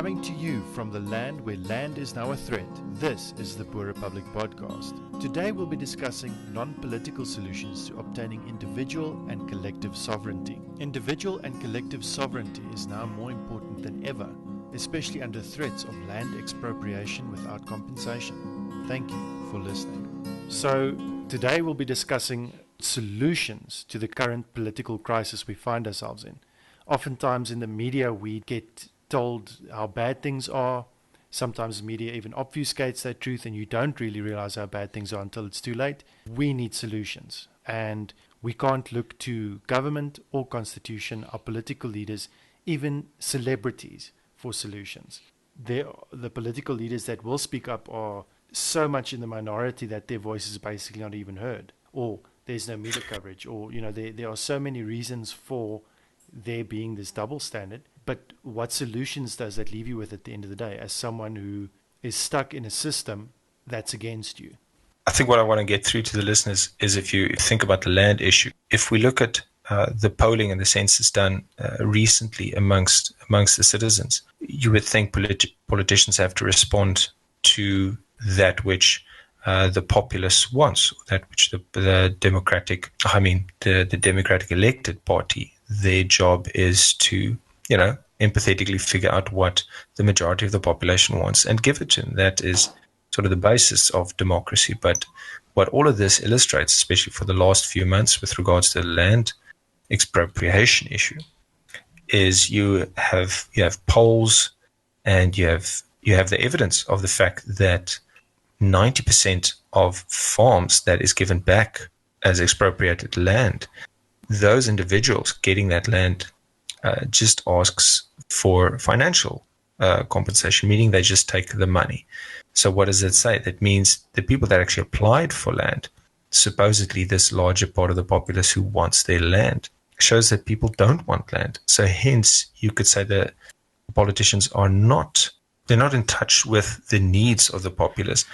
Coming to you from the land where land is now a threat, this is the Boer Republic podcast. Today we'll be discussing non-political solutions to obtaining individual and collective sovereignty. Individual and collective sovereignty is now more important than ever, especially under threats of land expropriation without compensation. Thank you for listening. So today we'll be discussing solutions to the current political crisis we find ourselves in. Oftentimes in the media we get told how bad things are. Sometimes the media even obfuscates that truth and you don't really realize how bad things are until it's too late. We need solutions, and we can't look to government or constitution, our political leaders, even celebrities for solutions. The political leaders that will speak up are so much in the minority that their voice is basically not even heard, or there's no media coverage, or there are so many reasons for there being this double standard. But what solutions does that leave you with at the end of the day as someone who is stuck in a system that's against you? I think what I want to get through to the listeners is, if you think about the land issue, if we look at the polling and the census done recently amongst the citizens, you would think politicians have to respond to that which the populace wants, that which the democratic elected party, their job is to empathetically figure out what the majority of the population wants and give it to them. That is sort of the basis of democracy. But what all of this illustrates, especially for the last few months with regards to the land expropriation issue, is you have polls and you have the evidence of the fact that 90% of farms that is given back as expropriated land, those individuals getting that land just asks for financial compensation, meaning they just take the money. So what does it say? That means the people that actually applied for land, supposedly this larger part of the populace who wants their land, shows that people don't want land. So hence you could say that politicians they're not in touch with the needs of the populace,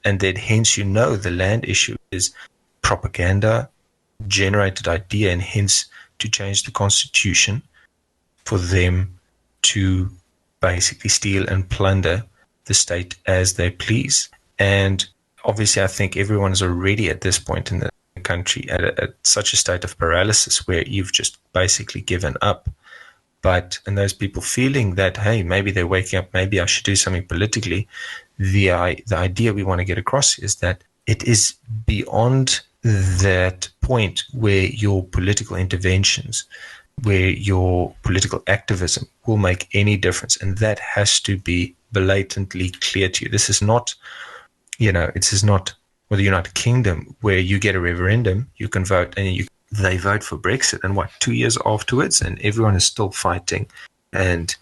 and that hence the land issue is propaganda generated idea, and hence to change the constitution for them to basically steal and plunder the state as they please. And obviously I think everyone is already at this point in the country at such a state of paralysis where you've just basically given up. And those people feeling that, hey, maybe they're waking up, maybe I should do something politically, the idea we want to get across is that it is beyond that point where your political interventions, where your political activism will make any difference. And that has to be blatantly clear to you. This is not, this is not the United Kingdom where you get a referendum, you can vote, and they vote for Brexit, and 2 years afterwards, and everyone is still fighting. And,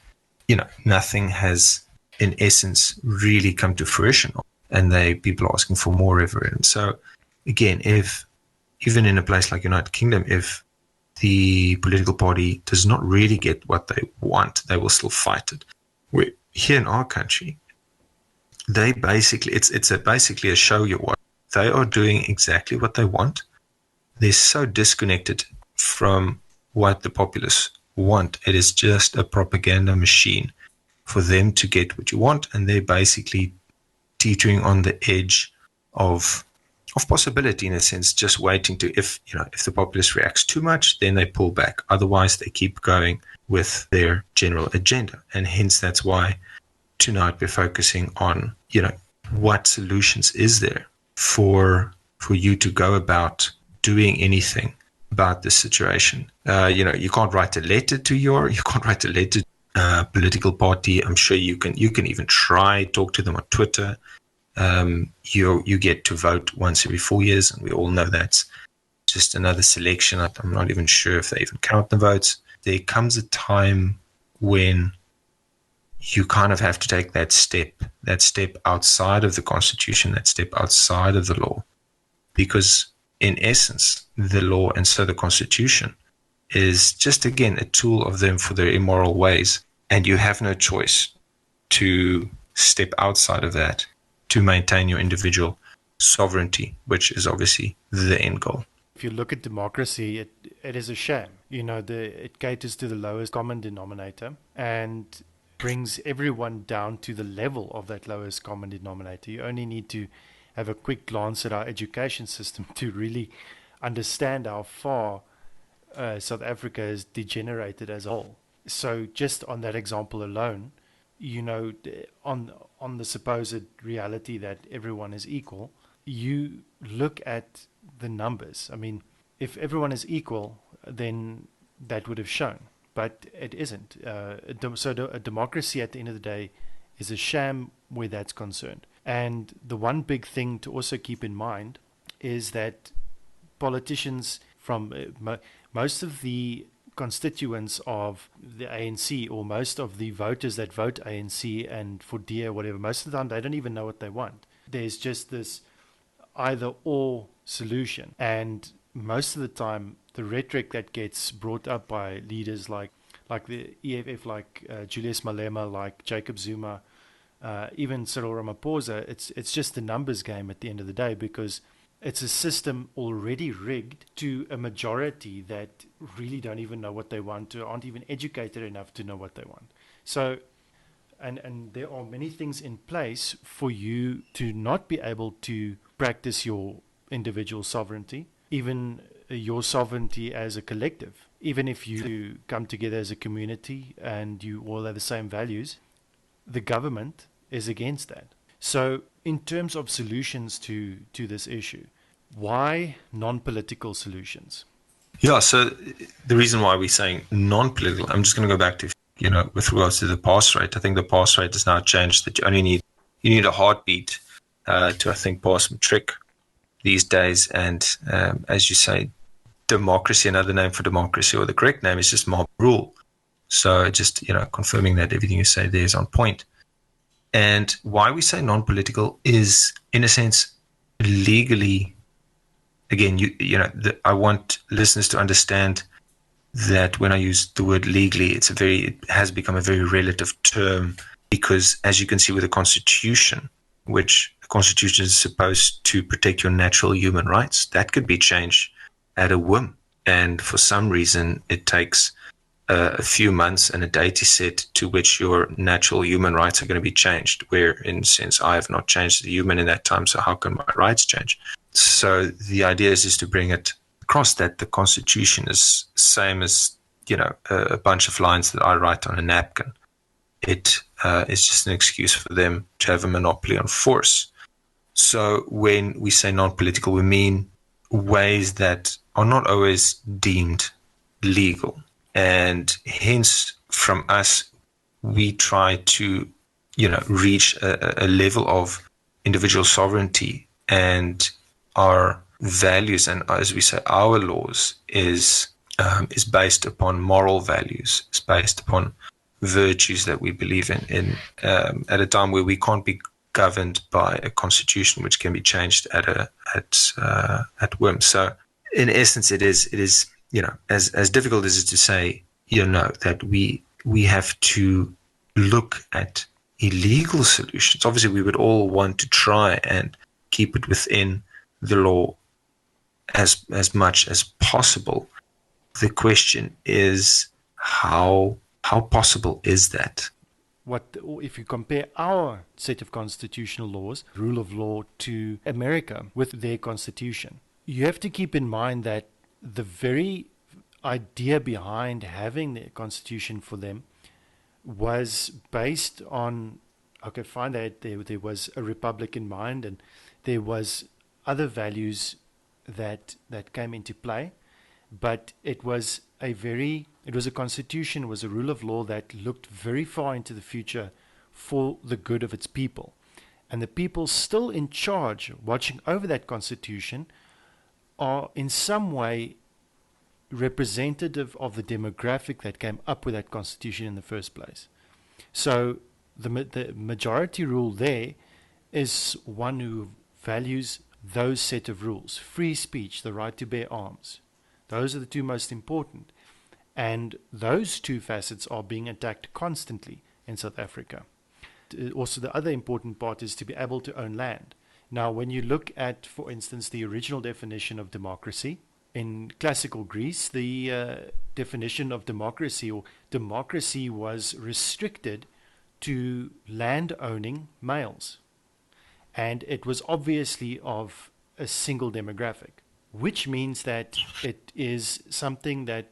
nothing has, in essence, really come to fruition. And people are asking for more referendums. So again, if even in a place like United Kingdom, if the political party does not really get what they want, they will still fight it. Here in our country, they basically, it's basically a show you what. They are doing exactly what they want. They're so disconnected from what the populace want. It is just a propaganda machine for them to get what you want, and they're basically teetering on the edge of possibility, in a sense, just waiting to, if the populace reacts too much, then they pull back. Otherwise, they keep going with their general agenda. And hence, that's why tonight we're focusing on, what solutions is there for you to go about doing anything about this situation. You can't write a letter to political party. I'm sure you can even talk to them on Twitter. You get to vote once every 4 years, and we all know that's just another selection. I'm not even sure if they even count the votes. There comes a time when you kind of have to take that step outside of the Constitution, that step outside of the law, because in essence, the law and so the Constitution is just, again, a tool of them for their immoral ways, and you have no choice to step outside of that to maintain your individual sovereignty, which is obviously the end goal. If you look at democracy, it is a sham. It caters to the lowest common denominator, and brings everyone down to the level of that lowest common denominator. You only need to have a quick glance at our education system to really understand how far South Africa has degenerated as a whole. So just on that example alone, on the supposed reality that everyone is equal, you look at the numbers. I mean, if everyone is equal, then that would have shown, but it isn't. A democracy at the end of the day is a sham where that's concerned. And the one big thing to also keep in mind is that politicians from most of the constituents of the ANC, or most of the voters that vote ANC and for DEER, whatever, most of the time they don't even know what they want. There's just this either or solution. And most of the time, the rhetoric that gets brought up by leaders like the EFF, like Julius Malema, like Jacob Zuma, even Cyril Ramaphosa, it's just a numbers game at the end of the day, because it's a system already rigged to a majority that really don't even know what they want, or aren't even educated enough to know what they want. So, and there are many things in place for you to not be able to practice your individual sovereignty, even your sovereignty as a collective. Even if you come together as a community and you all have the same values, the government is against that. So in terms of solutions to this issue, why non-political solutions? Yeah, so the reason why we're saying non-political, I'm just going to go back to, with regards to the pass rate. I think the pass rate has now changed, that you need a heartbeat to, I think, pass matric these days. And as you say, democracy, another name for democracy, or the correct name is just mob rule. So just, confirming that everything you say there is on point. And why we say non-political is, in a sense, legally. Again, I want listeners to understand that when I use the word legally, it has become a very relative term, because as you can see with the Constitution, which the Constitution is supposed to protect your natural human rights, that could be changed at a whim. And for some reason, it takes a few months and a date is set to which your natural human rights are going to be changed, where in a sense I have not changed the human in that time, so how can my rights change? So the idea is to bring it across that the Constitution is same as, a bunch of lines that I write on a napkin. It is just an excuse for them to have a monopoly on force. So when we say non-political, we mean ways that are not always deemed legal. And hence, from us, we try to, reach a level of individual sovereignty, and our values, and as we say, our laws is based upon moral values. It's based upon virtues that we believe in at a time where we can't be governed by a constitution which can be changed at whim. So, in essence, it is. As difficult as it is to say, that we have to look at illegal solutions. Obviously, we would all want to try and keep it within the law as much as possible. The question is, how possible is that? What if you compare our set of constitutional laws, rule of law, to America with their constitution? You have to keep in mind that the very idea behind having the constitution for them was based on, okay, fine, that there was a republic in mind, and there was other values that came into play, but it was a constitution, was a rule of law that looked very far into the future for the good of its people. And the people still in charge, watching over that constitution, are in some way representative of the demographic that came up with that constitution in the first place. So the majority rule there is one who values those set of rules: free speech, the right to bear arms. Those are the two most important. And those two facets are being attacked constantly in South Africa. Also, the other important part is to be able to own land. Now, when you look at, for instance, the original definition of democracy, in classical Greece, the definition of democracy was restricted to land-owning males. And it was obviously of a single demographic, which means that it is something that,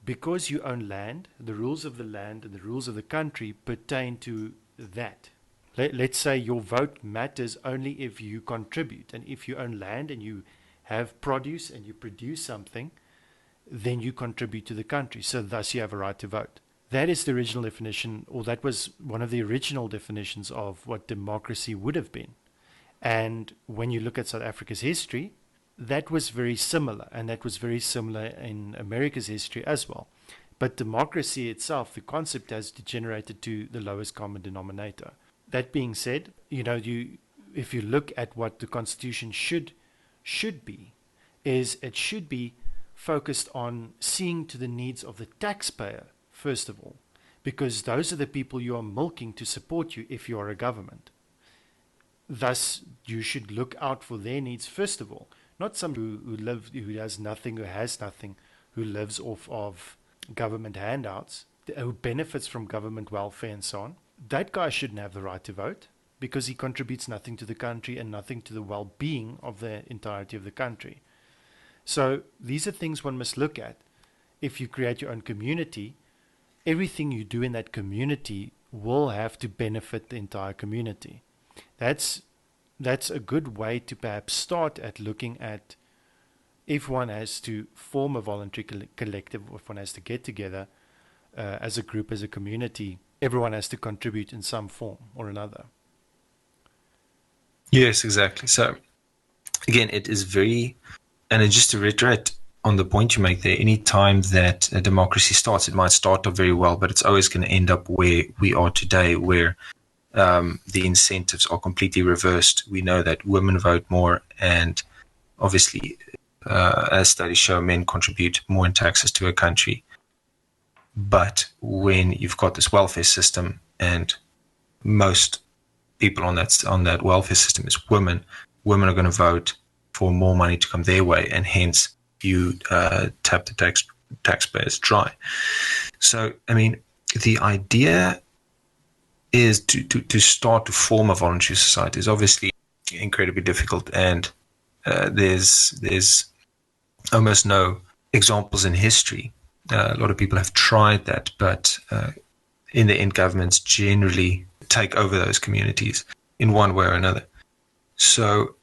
because you own land, the rules of the land and the rules of the country pertain to that. Let's say your vote matters only if you contribute. And if you own land and you have produce and you produce something, then you contribute to the country. So thus you have a right to vote. That is the original definition, or that was one of the original definitions of what democracy would have been. And when you look at South Africa's history, that was very similar, and that was very similar in America's history as well. But democracy itself, the concept, has degenerated to the lowest common denominator. That being said, if you look at what the Constitution should be, is it should be focused on seeing to the needs of the taxpayer, first of all, because those are the people you are milking to support you if you are a government. Thus, you should look out for their needs first of all, not somebody who has nothing, who lives off of government handouts, who benefits from government welfare and so on. That guy shouldn't have the right to vote because he contributes nothing to the country and nothing to the well-being of the entirety of the country. So these are things one must look at. If you create your own community, everything you do in that community will have to benefit the entire community. That's a good way to perhaps start at looking at, if one has to form a voluntary collective, or if one has to get together as a group, as a community, everyone has to contribute in some form or another. Yes, exactly. So again, it is very, and just to reiterate on the point you make there, any time that a democracy starts, it might start off very well, but it's always going to end up where we are today, where the incentives are completely reversed. We know that women vote more, and obviously, as studies show, men contribute more in taxes to a country. But when you've got this welfare system, and most people on that welfare system is women are going to vote for more money to come their way, and hence you tap the taxpayers dry. So, I mean, the idea is to start to form a voluntary society is obviously incredibly difficult, and there's almost no examples in history. A lot of people have tried that, but in the end, governments generally take over those communities in one way or another. So,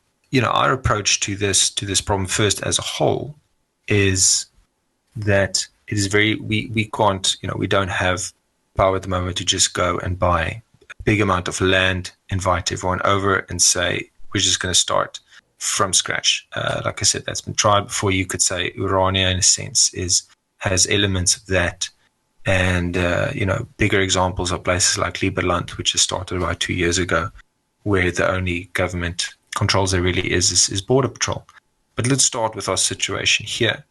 our approach to this problem first as a whole is that it is we can't, we don't have power at the moment to just go and buy a big amount of land, invite everyone over and say, we're just going to start from scratch. Like I said, that's been tried before. You could say Urania, in a sense, has elements of that. And, bigger examples are places like Liberland, which has started about 2 years ago, where the only government controls there really is Border Patrol. But let's start with our situation here.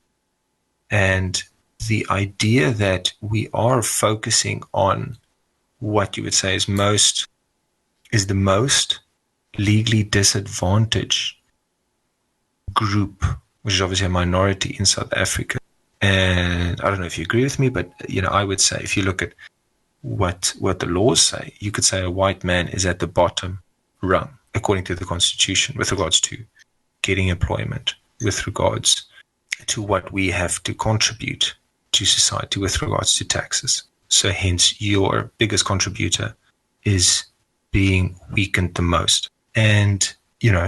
And the idea that we are focusing on what you would say is the most legally disadvantaged group, which is obviously a minority in South Africa. And I don't know if you agree with me, but I would say if you look at what the laws say, you could say a white man is at the bottom rung, according to the Constitution, with regards to getting employment, with regards to what we have to contribute to society with regards to taxes. So hence your biggest contributor is being weakened the most. And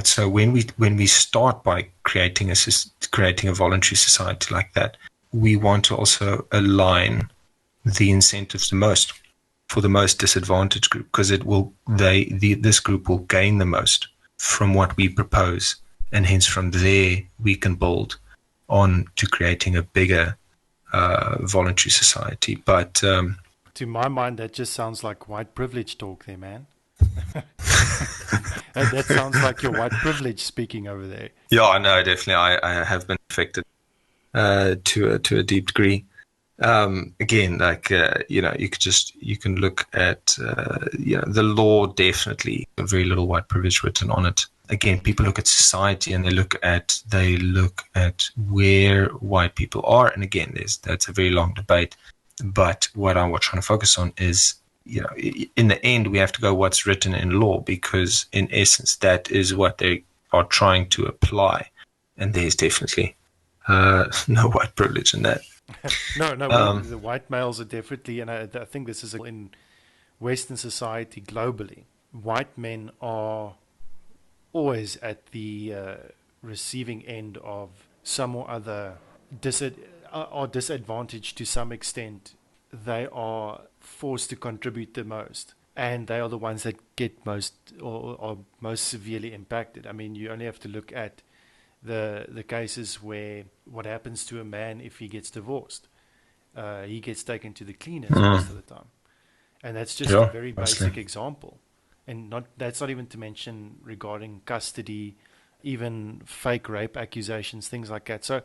so when we start by creating a voluntary society like that, we want to also align the incentives the most for the most disadvantaged group, because this group will gain the most from what we propose, and hence from there we can build on to creating a bigger voluntary society. But to my mind, that just sounds like white privilege talk there, man. That sounds like your white privilege speaking over there. Yeah, no, definitely. I have been affected to a deep degree. Again, like you can look at the law. Definitely, very little white privilege written on it. Again, people look at society and they look at where white people are, and again, that's a very long debate. But what I'm trying to focus on is in the end, we have to go what's written in law, because in essence, that is what they are trying to apply. And there's definitely no white privilege in that. No, the white males are definitely, and I think this is in Western society globally, white men are always at the receiving end of some or other are disadvantaged to some extent. They are forced to contribute the most, and they are the ones that get most or are most severely impacted. I mean, you only have to look at the cases where what happens to a man if he gets divorced. He gets taken to the cleaners most of the time, and that's just a very basic example. And that's not even to mention regarding custody, even fake rape accusations, things like that. So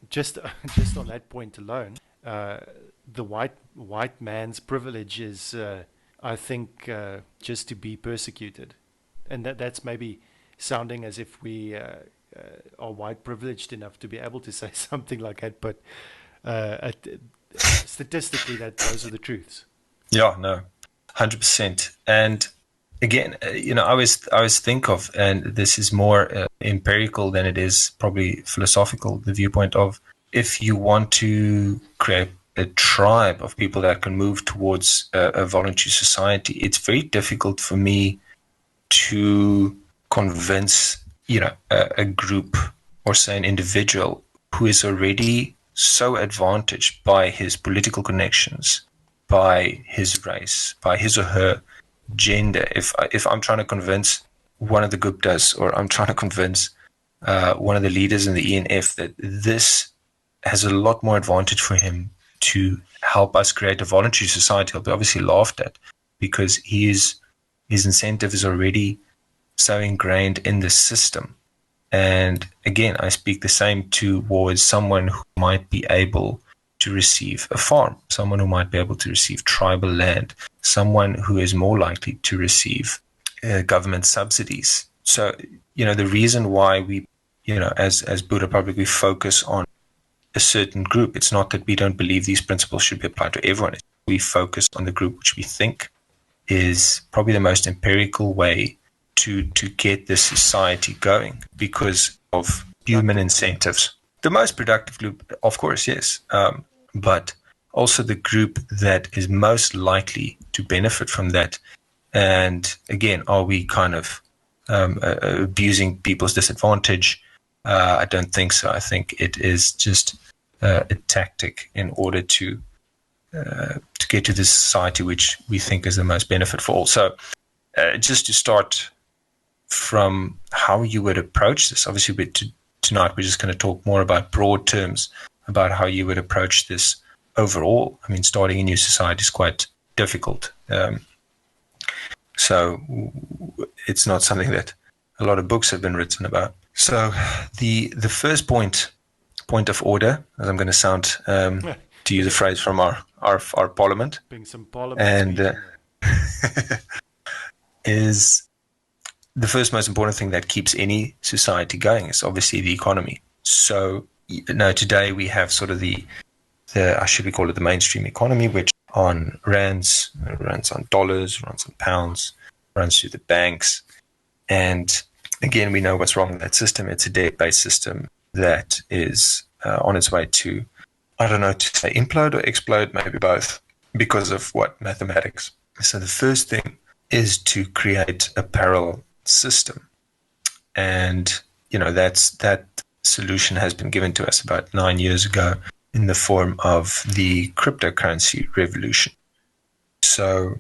just just on that point alone, the white man's privilege is, I think, just to be persecuted, and that's maybe sounding as if we are white privileged enough to be able to say something like that, but statistically, those are the truths. Yeah, no, 100%. And again, I always think of, and this is more empirical than it is probably philosophical, the viewpoint of, if you want to create a tribe of people that can move towards a voluntary society, it's very difficult for me to convince, a group, or say an individual, who is already so advantaged by his political connections, by his race, by his or her gender. If I'm trying to convince one of the Guptas, or I'm trying to convince one of the leaders in the ENF that this has a lot more advantage for him to help us create a voluntary society, he'll be obviously laughed at, because his incentive is already so ingrained in the system. And again, I speak the same towards someone who might be able to receive a farm, someone who might be able to receive tribal land, someone who is more likely to receive government subsidies. So, the reason why we, as Boer Republic, we focus on a certain group, it's not that we don't believe these principles should be applied to everyone. We focus on the group which we think is probably the most empirical way to get this society going, because of human incentives. The most productive group, of course, yes, but also the group that is most likely to benefit from that. And again, are we kind of abusing people's disadvantage? I don't think so. I think it is just a tactic in order to get to this society which we think is the most benefit for all. So just to start from how you would approach this, obviously tonight we're just going to talk more about broad terms about how you would approach this overall. I mean, starting a new society is quite difficult. So it's not something that a lot of books have been written about. So the first point of order, as I'm going to sound, to use a phrase from our parliament, being some parliament, and is the first most important thing that keeps any society going is obviously the economy. So today we have sort of the should we call it the mainstream economy, which on rands, runs on dollars, runs on pounds, runs through the banks. And again, we know what's wrong with that system. It's a debt-based system that is on its way to, I don't know, to say implode or explode, maybe both, because of mathematics. So the first thing is to create a parallel system. And, that solution has been given to us about 9 years ago in the form of the cryptocurrency revolution. So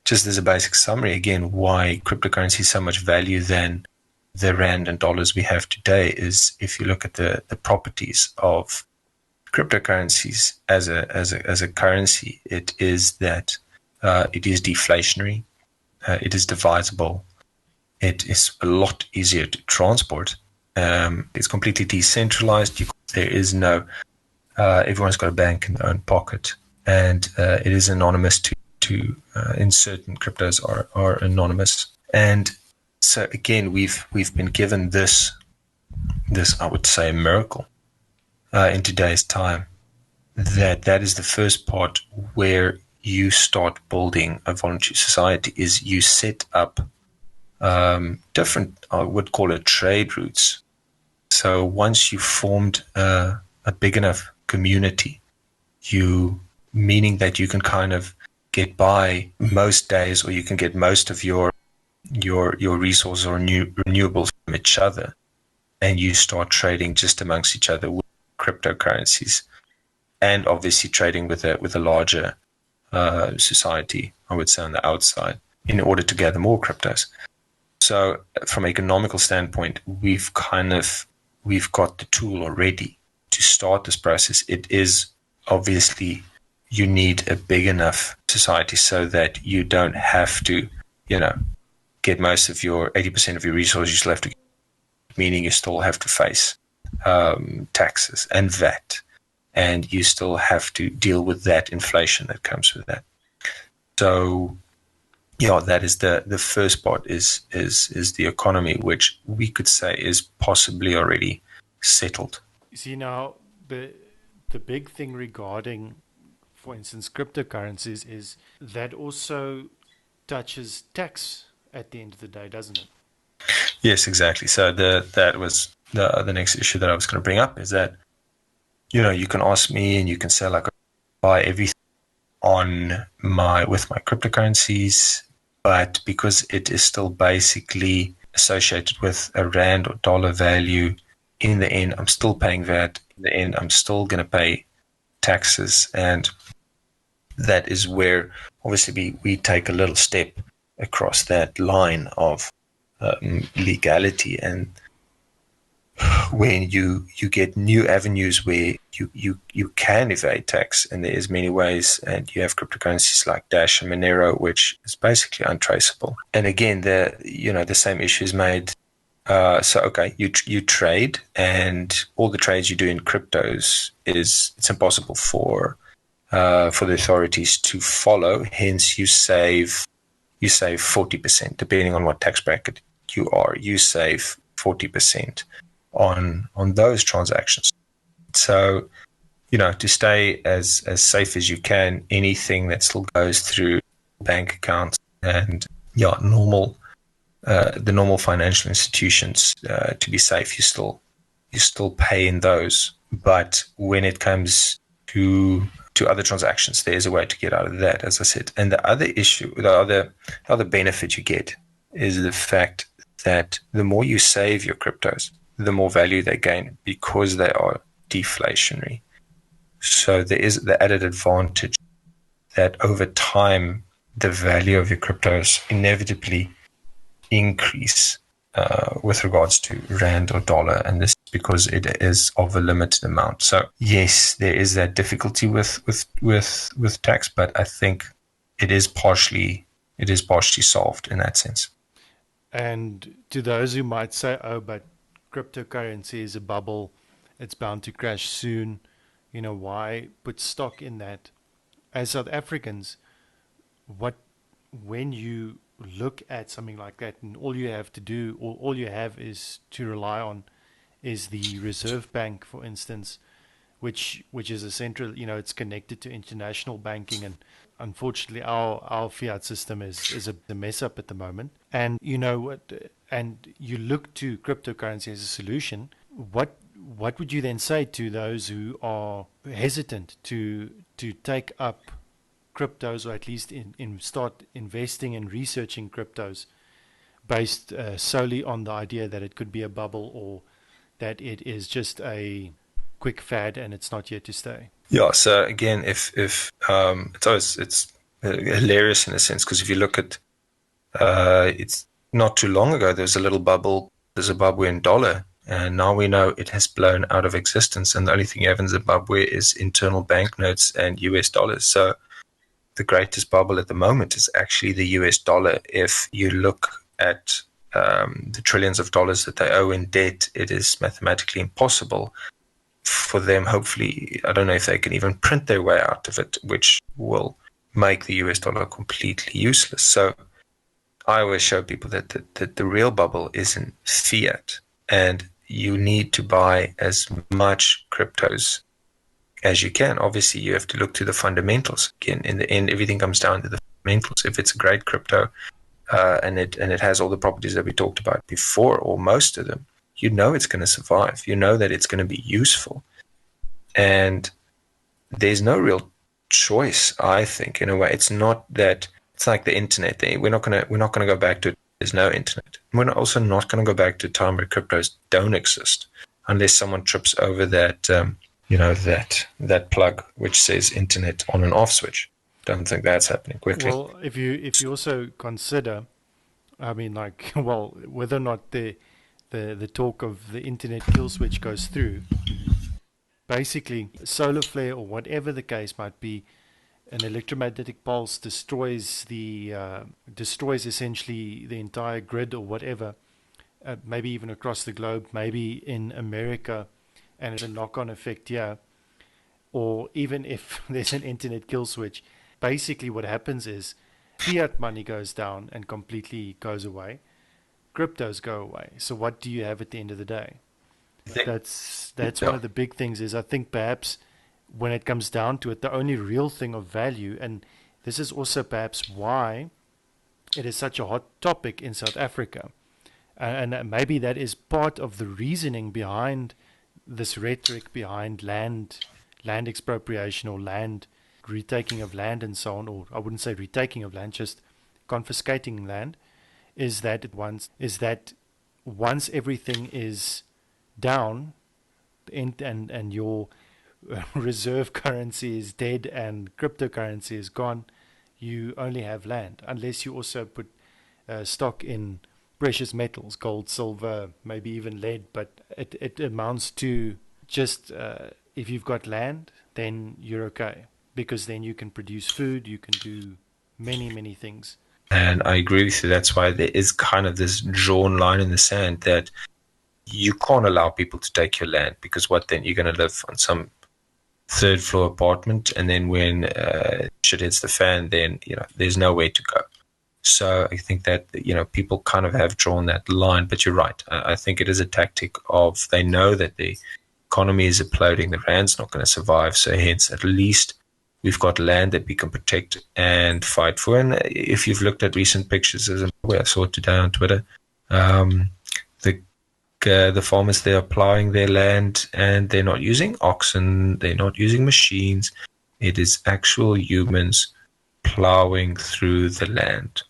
just as a basic summary, again, why cryptocurrency is so much value than the rand and dollars we have today is, if you look at the properties of cryptocurrencies as a currency, it is that it is deflationary, it is divisible, it is a lot easier to transport, it's completely decentralized. There is no everyone's got a bank in their own pocket, and it is anonymous to in certain cryptos are anonymous. And so again, we've been given this I would say miracle in today's time, that is the first part where you start building a voluntary society is you set up different, I would call it trade routes. So once you formed a big enough community, meaning that you can kind of get by most days, or you can get most of your resources or renewables from each other, and you start trading just amongst each other with cryptocurrencies, and obviously trading with a larger society, I would say, on the outside, in order to gather more cryptos. So from an economical standpoint, we've got the tool already to start this process. It is obviously, you need a big enough society so that you don't have to, get most of your 80% of your resources left, meaning you still have to face taxes and VAT, and you still have to deal with that inflation that comes with that. So, that is the first part is the economy, which we could say is possibly already settled. You see, now the big thing regarding, for instance, cryptocurrencies is that also touches tax at the end of the day, doesn't it? Yes, exactly. So that was the next issue that I was going to bring up, is that, you can ask me and you can say, like, buy everything with my cryptocurrencies, but because it is still basically associated with a rand or dollar value, in the end, I'm still paying VAT. In the end, I'm still going to pay taxes. And that is where, obviously, we take a little step across that line of legality, and when you get new avenues where you can evade tax, and there's many ways, and you have cryptocurrencies like Dash and Monero, which is basically untraceable. And again, the same issue is made. So okay, you trade, and all the trades you do in cryptos it's impossible for the authorities to follow. Hence, you save 40%, depending on what tax bracket you are. You save 40% on those transactions. So, to stay as safe as you can, anything that still goes through bank accounts and the normal financial institutions, to be safe, you still pay in those. But when it comes to other transactions, there is a way to get out of that, as I said. And the other issue, the other benefit you get is the fact that the more you save your cryptos, the more value they gain, because they are deflationary. So there is the added advantage that over time, the value of your cryptos inevitably increase with regards to rand or dollar, and this is because it is of a limited amount. So yes, there is that difficulty with tax, but I think it is partially solved in that sense. And to those who might say, oh, but cryptocurrency is a bubble, it's bound to crash soon, why put stock in that? As South Africans, when you look at something like that, and all you have to do, or all you have is to rely on, is the Reserve Bank, for instance, which is a central, it's connected to international banking, and unfortunately our fiat system is a mess up at the moment. And and you look to cryptocurrency as a solution. What would you then say to those who are hesitant to take up cryptos, or at least start investing and researching cryptos, based solely on the idea that it could be a bubble, or that it is just a quick fad and it's not here to stay? Yeah. So again, if it's hilarious in a sense, because if you look at it's not too long ago, there was a little bubble, the Zimbabwean dollar, and now we know it has blown out of existence, and the only thing you have in Zimbabwe is internal banknotes and US dollars. So the greatest bubble at the moment is actually the US dollar. If you look at the trillions of dollars that they owe in debt, it is mathematically impossible for them. Hopefully, I don't know if they can even print their way out of it, which will make the US dollar completely useless. So I always show people that the real bubble is in fiat, and you need to buy as much cryptos as you can. Obviously, you have to look to the fundamentals. Again, in the end, everything comes down to the fundamentals. If it's a great crypto, and it has all the properties that we talked about before, or most of them, you know it's going to survive. You know that it's going to be useful, and there's no real choice. I think, in a way, it's not that it's like the internet. We're not gonna go back to there's no internet. We're also not going to go back to a time where cryptos don't exist, unless someone trips over that that plug which says internet on and off switch. Don't think that's happening quickly. Well, if you also consider, I mean, like, well, whether or not the talk of the internet kill switch goes through, basically, solar flare or whatever the case might be, an electromagnetic pulse destroys essentially the entire grid or whatever, maybe even across the globe, maybe in America, and it's a knock-on effect here. Or even if there's an internet kill switch, basically what happens is fiat money goes down and completely goes away. Cryptos go away. So what do you have at the end of the day? That's one of the big things. Is I think perhaps when it comes down to it, the only real thing of value, and this is also perhaps why it is such a hot topic in South Africa, and maybe that is part of the reasoning behind this rhetoric behind land expropriation or land retaking of land and so on, or I wouldn't say retaking of land, just confiscating land, is that once everything is down and your reserve currency is dead and cryptocurrency is gone, you only have land, unless you also put stock in precious metals, gold, silver, maybe even lead, but it amounts to just if you've got land, then you're okay, because then you can produce food, you can do many things. And I agree with you. That's why there is kind of this drawn line in the sand that you can't allow people to take your land, because what then? You're going to live on some third floor apartment, and then when shit hits the fan, then there's nowhere to go. So I think that people kind of have drawn that line. But you're right. I think it is a tactic of, they know that the economy is imploding, the rand's not going to survive. So hence, at least we've got land that we can protect and fight for. And if you've looked at recent pictures, as I saw it today on Twitter, the farmers, they are plowing their land, and they're not using oxen, they're not using machines. It is actual humans plowing through the land.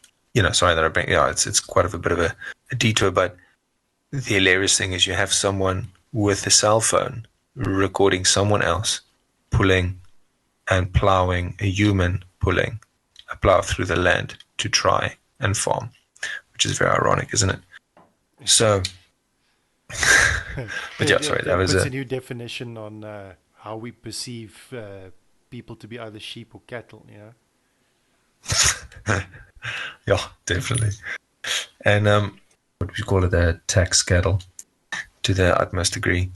Sorry that I bring. It's quite a bit of a detour, but the hilarious thing is you have someone with a cell phone recording someone else pulling and plowing, a human pulling a plow through the land to try and farm, which is very ironic, isn't it? So, but yeah, sorry, that was a new definition on how we perceive people to be either sheep or cattle. Yeah, definitely. And what we call it, a tax cattle, to the utmost degree.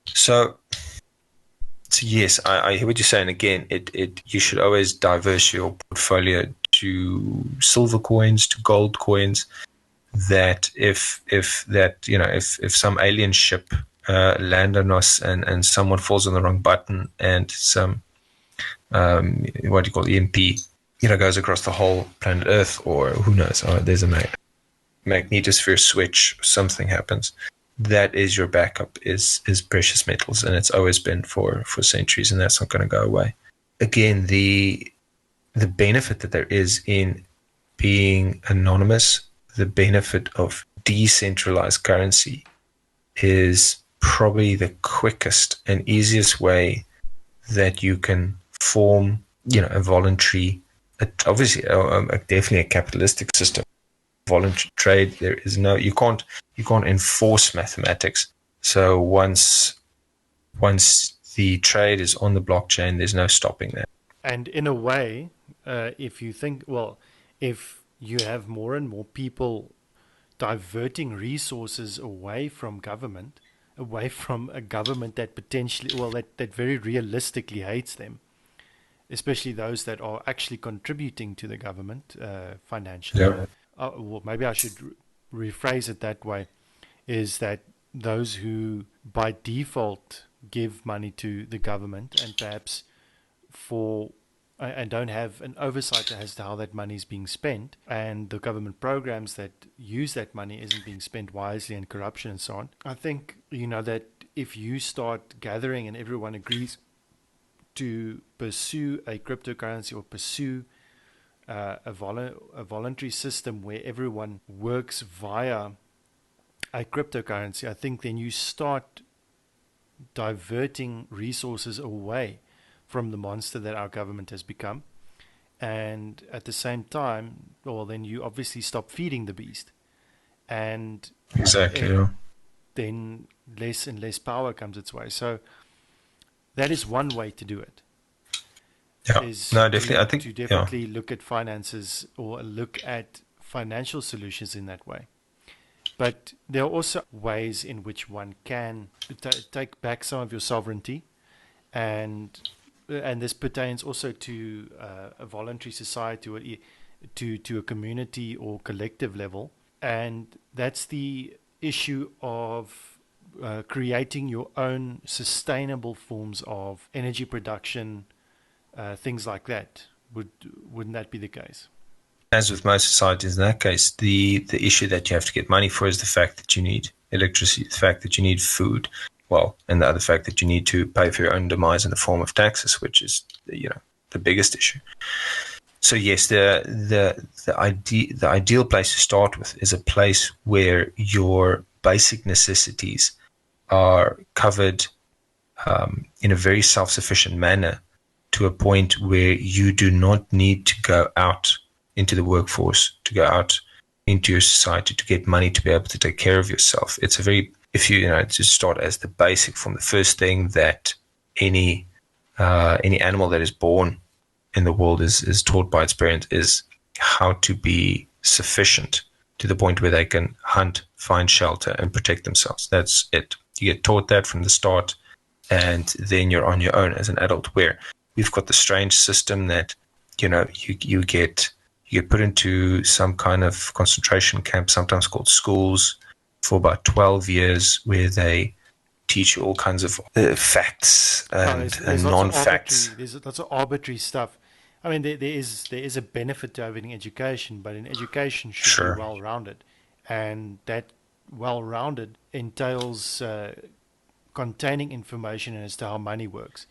So yes, I hear what you're saying. Again, you should always diverse your portfolio to silver coins, to gold coins. That if some alien ship land on us and someone falls on the wrong button and some what do you call EMP goes across the whole planet Earth, or who knows, there's a magnetosphere switch, something happens, that is your backup, is precious metals, and it's always been for centuries, and that's not going to go away. Again, the benefit that there is in being anonymous, the benefit of decentralized currency, is probably the quickest and easiest way that you can form, a voluntary, obviously, definitely a capitalistic system. Voluntary trade, there is no, you can't enforce mathematics. So once the trade is on the blockchain, there's no stopping that. And in a way, if you think, if you have more and more people diverting resources away from government, away from a government that potentially, that very realistically hates them, especially those that are actually contributing to the government financially. Yeah. Maybe I should rephrase it that way, is that those who by default give money to the government and perhaps and don't have an oversight as to how that money is being spent, and the government programs that use that money isn't being spent wisely, and corruption and so on. I think, that if you start gathering and everyone agrees to pursue a cryptocurrency or pursue a voluntary system where everyone works via a cryptocurrency, I think then you start diverting resources away from the monster that our government has become. And at the same time, well, then you obviously stop feeding the beast. And Exactly. then less and less power comes its way. So that is one way to do it. Yeah. No, definitely. I think to definitely look at finances or look at financial solutions in that way. But there are also ways in which one can take back some of your sovereignty, and this pertains also to a voluntary society or to a community or collective level, and that's the issue of creating your own sustainable forms of energy production, things like that. Wouldn't that be the case? As with most societies in that case, the issue that you have to get money for is the fact that you need electricity, the fact that you need food, and the other fact that you need to pay for your own demise in the form of taxes, which is the biggest issue. So yes, the ideal place to start with is a place where your basic necessities are covered in a very self-sufficient manner, to a point where you do not need to go out into the workforce, to go out into your society to get money to be able to take care of yourself. It's if you to start as the basic, from the first thing that any animal that is born in the world is taught by its parents, is how to be sufficient to the point where they can hunt, find shelter, and protect themselves. That's it. You get taught that from the start, and then you're on your own as an adult, where we've got the strange system that you get put into some kind of concentration camp, sometimes called schools, for about 12 years, where they teach you all kinds of facts and non-facts. There's lots of arbitrary stuff. I mean, there is a benefit to having education, but an education should be well-rounded, and that well-rounded entails containing information as to how money works,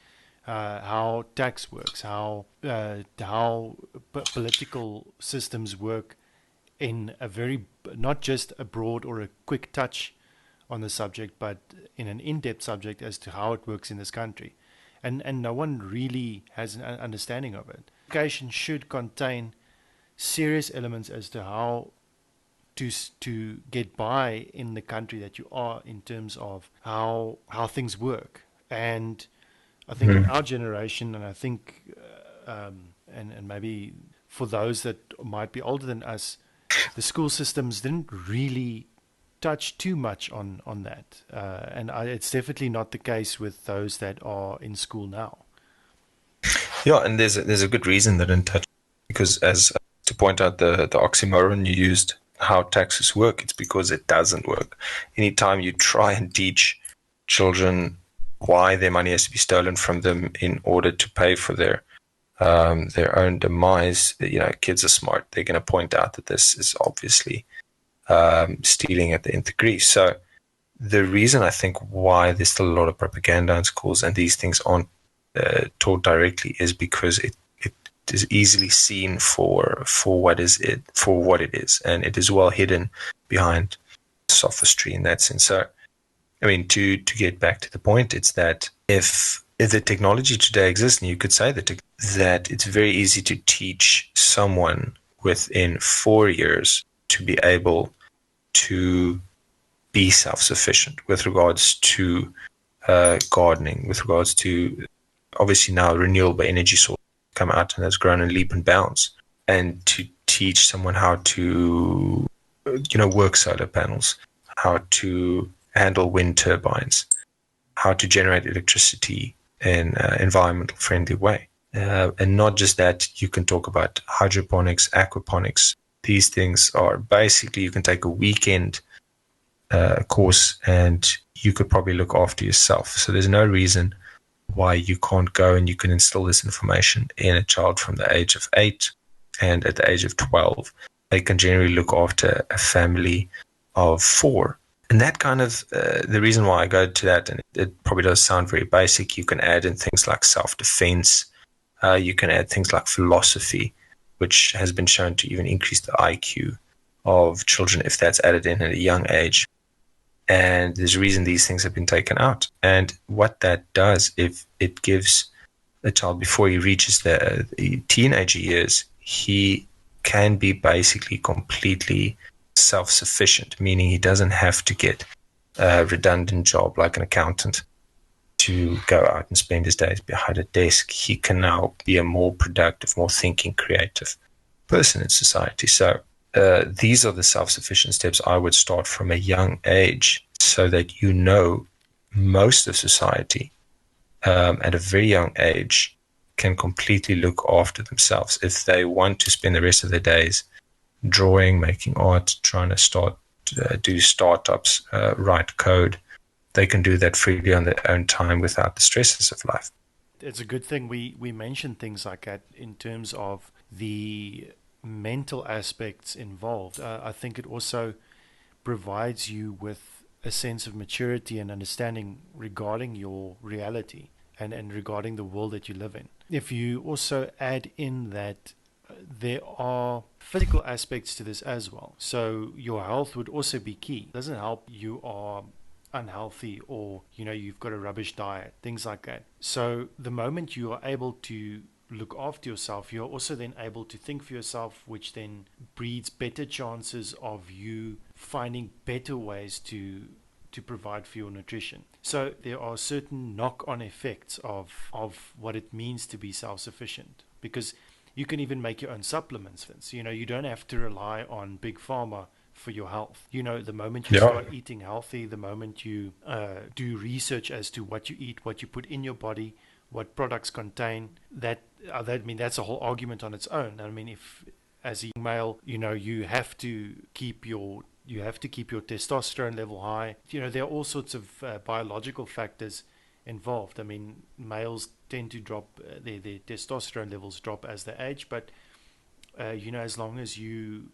how tax works, how political systems work, in a very, not just a broad or a quick touch on the subject, but in an in-depth subject as to how it works in this country. And no one really has an understanding of it. Education should contain serious elements as to how to get by in the country that you are, in terms of how things work. And I think in our generation, and I think and maybe for those that might be older than us, the school systems didn't really touch too much on that, and it's definitely not the case with those that are in school now. Yeah, and there's a good reason they didn't touch, because, as to point out the oxymoron you used, how taxes work, it's because it doesn't work. Anytime you try and teach children why their money has to be stolen from them in order to pay for their own demise, kids are smart. They're going to point out that this is obviously stealing at the nth degree. So the reason I think why there's still a lot of propaganda in schools and these things aren't taught directly is because it is easily seen for what it is, and it is well hidden behind sophistry in that sense. So, I mean, to get back to the point, it's that if the technology today exists, and you could say that it's very easy to teach someone within 4 years to be able to be self-sufficient with regards to gardening, with regards to, obviously now, renewable energy sources come out and has grown in leap and bounds, and to teach someone how to work solar panels, how to handle wind turbines, how to generate electricity in an environmental friendly way. And not just that, you can talk about hydroponics, aquaponics. These things are basically, you can take a weekend course and you could probably look after yourself. So there's no reason why you can't go and you can instill this information in a child from the age of 8, and at the age of 12 they can generally look after a family of 4. And that kind of the reason why I go to that, and it probably does sound very basic, you can add in things like self-defense, you can add things like philosophy, which has been shown to even increase the IQ of children if that's added in at a young age. And there's a reason these things have been taken out. And what that does, if it gives a child, before he reaches the teenager years, he can be basically completely self-sufficient, meaning he doesn't have to get a redundant job like an accountant to go out and spend his days behind a desk. He can now be a more productive, more thinking, creative person in society. So these are the self-sufficient steps I would start from a young age, so that you know most of society at a very young age can completely look after themselves. If they want to spend the rest of their days drawing, making art, trying to do startups, write code, they can do that freely on their own time without the stresses of life. It's a good thing we mentioned things like that in terms of the mental aspects involved. I think it also provides you with a sense of maturity and understanding regarding your reality and regarding the world that you live in. If you also add in that there are physical aspects to this as well. So your health would also be key. It doesn't help you are unhealthy or you've got a rubbish diet, things like that. So the moment you are able to look after yourself, you're also then able to think for yourself, which then breeds better chances of you finding better ways to provide for your nutrition. So there are certain knock-on effects of what it means to be self-sufficient, because you can even make your own supplements. You don't have to rely on big pharma for your health. The moment you start eating healthy, the moment you do research as to what you eat, what you put in your body, what products contain, that's a whole argument on its own. I mean, if as a male, you have to keep your testosterone level high. There are all sorts of biological factors involved. I mean, males tend to drop their testosterone levels drop as they age, but as long as you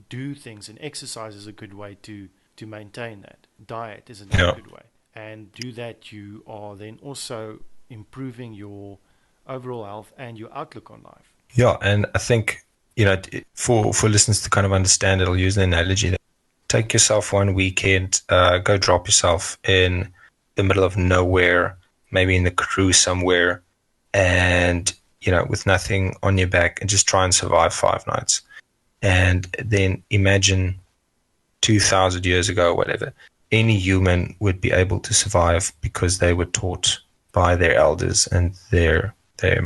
do things, and exercise is a good way to maintain that. Diet is another good way, and do that, you are then also improving your overall health and your outlook on life. Yeah, and I think for listeners to kind of understand it, I'll use the analogy that take yourself one weekend, go drop yourself in the middle of nowhere, maybe in the Karoo somewhere, and with nothing on your back, and just try and survive 5 nights. And then imagine 2,000 years ago, whatever, any human would be able to survive because they were taught by their elders and their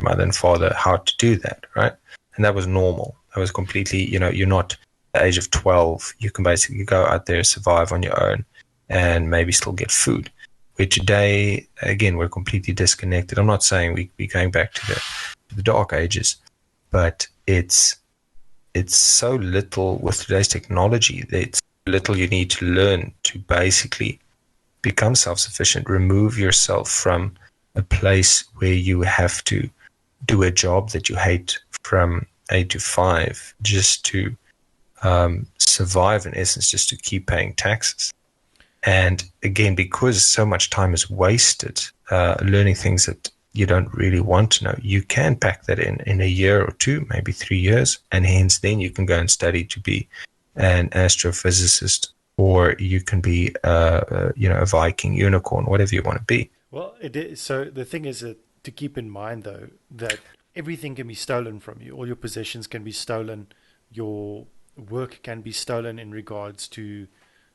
mother and father how to do that, right? And that was normal. That was completely, you're not at the age of 12, you can basically go out there, survive on your own, and maybe still get food. Where today, again, we're completely disconnected. I'm not saying we're going back to the dark ages, but it's so little with today's technology. It's little you need to learn to basically become self-sufficient, remove yourself from a place where you have to do a job that you hate from 8 to 5 just to survive, in essence, just to keep paying taxes. And again, because so much time is wasted learning things that you don't really want to know, you can pack that in a year or 2, maybe 3 years, and hence then you can go and study to be an astrophysicist, or you can be a Viking unicorn, whatever you want to be. Well, it is. So the thing is to keep in mind, though, that everything can be stolen from you. All your possessions can be stolen. Your work can be stolen in regards to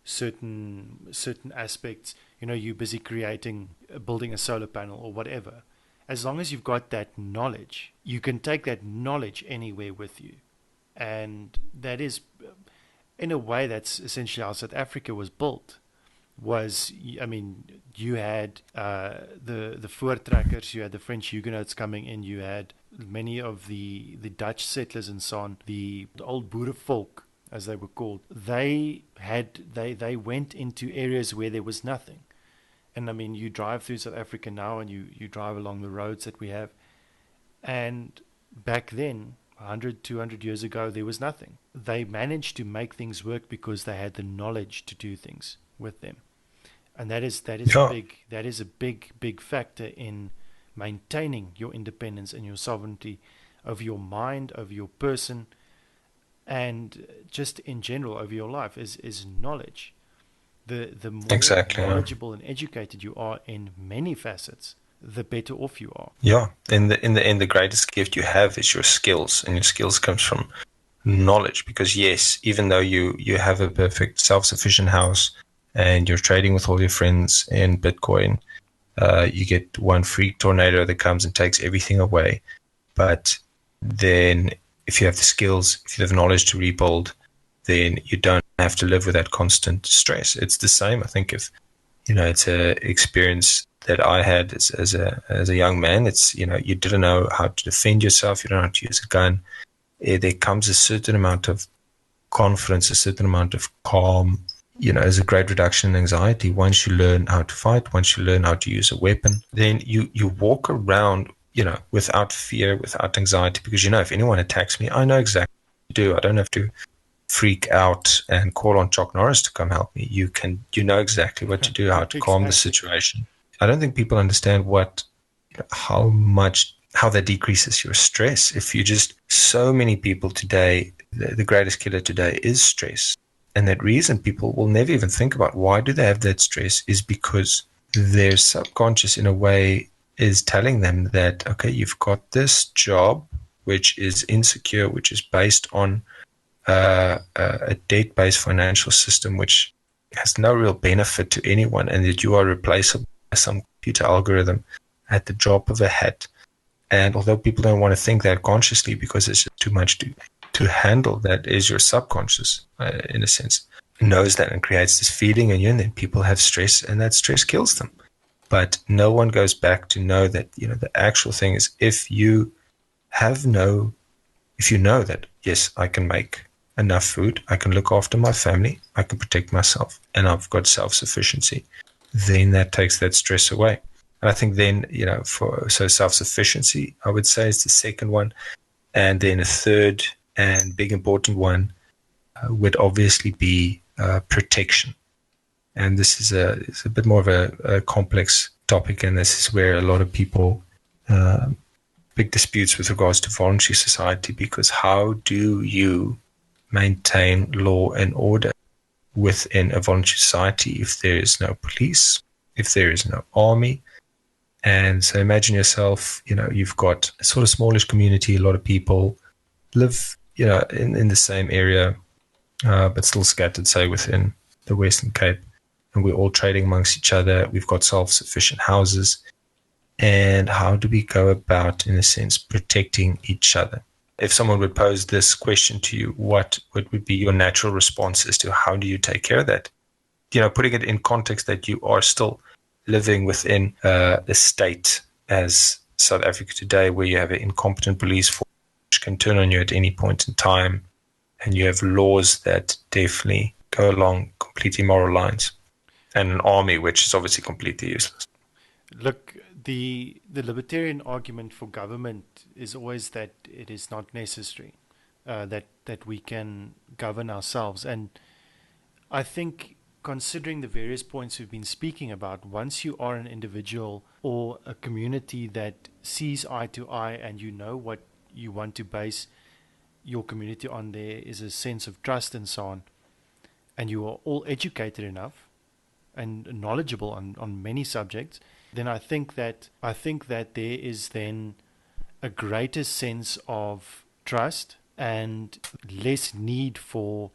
certain aspects. You're busy building a solar panel or whatever. As long as you've got that knowledge, you can take that knowledge anywhere with you. And that is, in a way, that's essentially how South Africa was built. You had the Voortrekkers, you had the French Huguenots coming in, you had many of the Dutch settlers and so on, the old Boerenvolk, as they were called. They went into areas where there was nothing. And I mean, you drive through South Africa now and you drive along the roads that we have. And back then, 100, 200 years ago, there was nothing. They managed to make things work because they had the knowledge to do things with them. And Yeah, that is a big factor in maintaining your independence and your sovereignty over your mind, over your person, and just in general over your life is knowledge. The more exactly. Yeah. knowledgeable and educated you are in many facets, the better off you are. Yeah. In the end, the greatest gift you have is your skills, and your skills comes from knowledge. Because yes, even though you have a perfect self-sufficient house and you're trading with all your friends in Bitcoin, you get one freak tornado that comes and takes everything away. But then, if you have the skills, if you have knowledge to rebuild, then you don't have to live with that constant stress. It's the same, I think, if it's a experience that I had as a young man. It's you didn't know how to defend yourself, you don't know how to use a gun. There comes a certain amount of confidence, a certain amount of calm. There's a great reduction in anxiety once you learn how to fight, once you learn how to use a weapon. Then you walk around, without fear, without anxiety, because if anyone attacks me, I know exactly what to do. I don't have to freak out and call on Chuck Norris to come help me. You know exactly what to do, how to calm the Exactly. situation. I don't think people understand how that decreases your stress. If you just so many people today, the greatest killer today is stress. And that reason people will never even think about why do they have that stress is because their subconscious in a way is telling them that, okay, you've got this job which is insecure, which is based on a debt-based financial system which has no real benefit to anyone, and that you are replaceable by some computer algorithm at the drop of a hat. And although people don't want to think that consciously because it's just too much to handle, that is your subconscious, in a sense, knows that and creates this feeling in you, and then people have stress, and that stress kills them. But no one goes back to know that, the actual thing is if you know that, yes, I can make enough food, I can look after my family, I can protect myself, and I've got self-sufficiency, then that takes that stress away. And I think then, so self-sufficiency, I would say, is the second one. And then a third and big important one would obviously be protection. And this is a bit more of a complex topic, and this is where a lot of people big disputes with regards to voluntary society, because how do you maintain law and order within a voluntary society if there is no police, if there is no army? And so imagine yourself, you've got a sort of smallish community, a lot of people live, in the same area, but still scattered, say, within the Western Cape. And we're all trading amongst each other. We've got self-sufficient houses. And how do we go about, in a sense, protecting each other? If someone would pose this question to you, what would be your natural response as to how do you take care of that? Putting it in context that you are still living within a state as South Africa today, where you have an incompetent police force which can turn on you at any point in time, and you have laws that definitely go along completely moral lines, and an army which is obviously completely useless. Look, the libertarian argument for government is always that it is not necessary, that we can govern ourselves. And I think, considering the various points we've been speaking about, once you are an individual or a community that sees eye to eye and you know what you want to base your community on, there is a sense of trust and so on, and you are all educated enough and knowledgeable on many subjects, then I think that there is then a greater sense of trust and less need for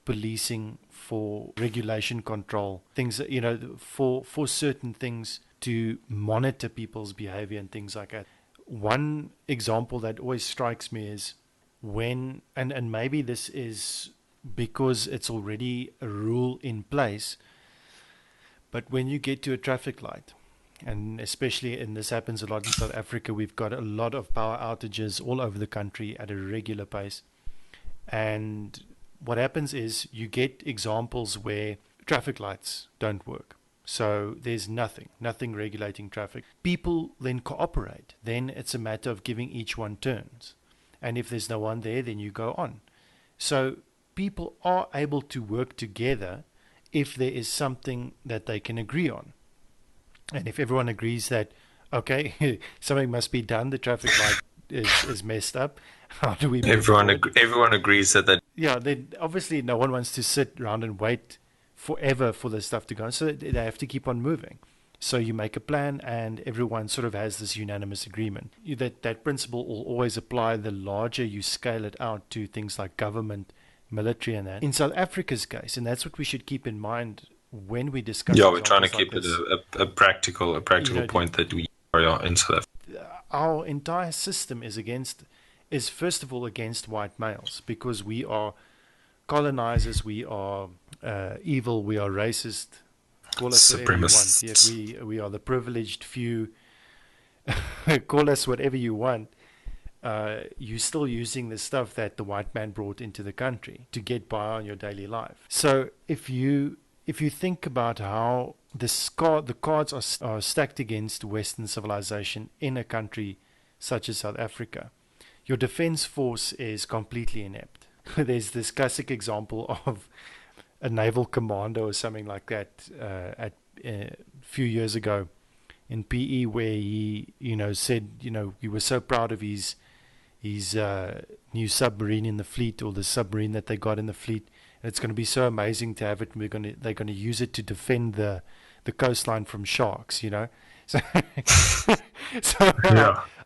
policing, for regulation control, things that, for certain things to monitor people's behavior and things like that. One example that always strikes me is when, and maybe this is because it's already a rule in place, but when you get to a traffic light, and especially, and this happens a lot in South Africa, we've got a lot of power outages all over the country at a regular pace. And what happens is you get examples where traffic lights don't work. So there's nothing regulating traffic. People then cooperate. Then it's a matter of giving each one turns. And if there's no one there, then you go on. So people are able to work together if there is something that they can agree on. And if everyone agrees that, okay, something must be done, the traffic light is messed up, how do we move forward? Everyone agrees that. Yeah, then obviously no one wants to sit around and wait forever for the stuff to go on. So they have to keep on moving. So you make a plan and everyone sort of has this unanimous agreement. That principle will always apply the larger you scale it out to things like government, military and that. In South Africa's case, and that's what we should keep in mind when we discuss. Yeah, we're trying to like keep it a practical point that we are in South Africa. Our entire system is first of all against white males, because we are colonizers, we are evil, we are racist, call us whatever you want. Yet we are the privileged few. Call us whatever you want. You're still using the stuff that the white man brought into the country to get by on your daily life. So if you think about how the cards are stacked against Western civilization in a country such as South Africa, your defense force is completely inept. There's this classic example of a naval commander or something like that a few years ago in PE, where he said he was so proud of his new submarine in the fleet, or the submarine that they got in the fleet, and it's going to be so amazing to have it. They're going to use it to defend the coastline from sharks. So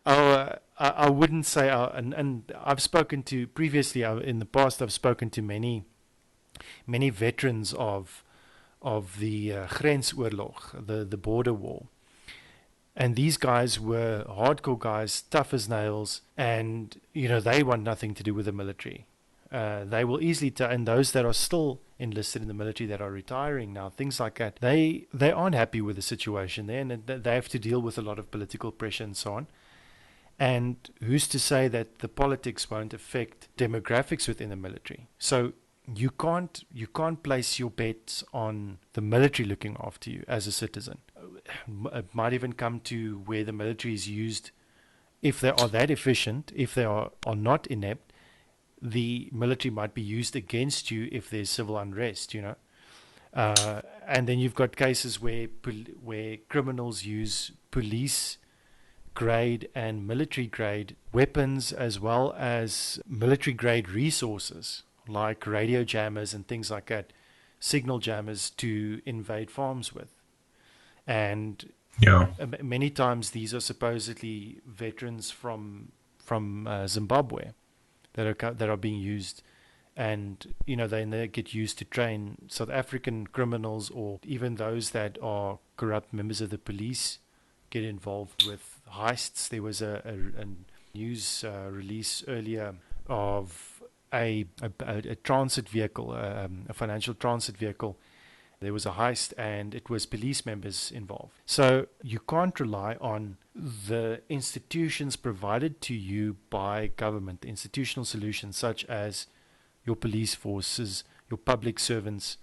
Yeah. I wouldn't say, and I've spoken to previously in the past. I've spoken to many veterans of the Grensoorlog, the border war, and these guys were hardcore guys, tough as nails, and they want nothing to do with the military. They will easily and those that are still enlisted in the military, that are retiring now, things like that, they aren't happy with the situation there, and they have to deal with a lot of political pressure and so on. And who's to say that the politics won't affect demographics within the military? So you can't place your bets on the military looking after you as a citizen. It might even come to where the military is used, if they are that efficient, if they are not inept, the military might be used against you if there's civil unrest, and then you've got cases where criminals use police grade and military grade weapons, as well as military grade resources like radio jammers and things like that, signal jammers, to invade farms with. And many times these are supposedly veterans from Zimbabwe that are being used, and they get used to train South African criminals, or even those that are corrupt members of the police get involved with heists. There was a news release earlier of a transit vehicle, a financial transit vehicle. There was a heist, and it was police members involved. So you can't rely on the institutions provided to you by government, the institutional solutions such as your police forces, your public servants,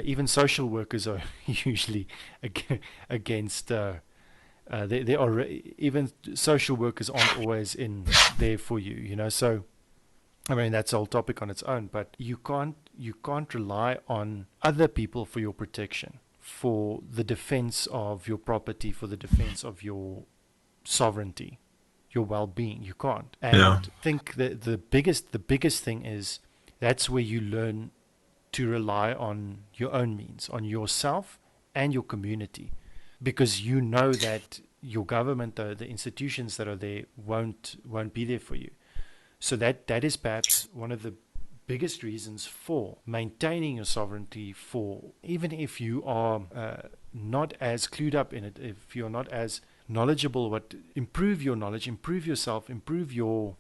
even social workers are usually against. They are even social workers aren't always in there for you. So I mean, that's a whole topic on its own, but you can't rely on other people for your protection, for the defense of your property, for the defense of your sovereignty, your well-being. You can't. And I think that the biggest thing is, that's where you learn to rely on your own means, on yourself and your community, because you know that your government, the institutions that are there, won't be there for you. So that is perhaps one of the biggest reasons for maintaining your sovereignty, for even if you are not as clued up in it, if you're not as knowledgeable, but improve your knowledge, improve yourself, improve your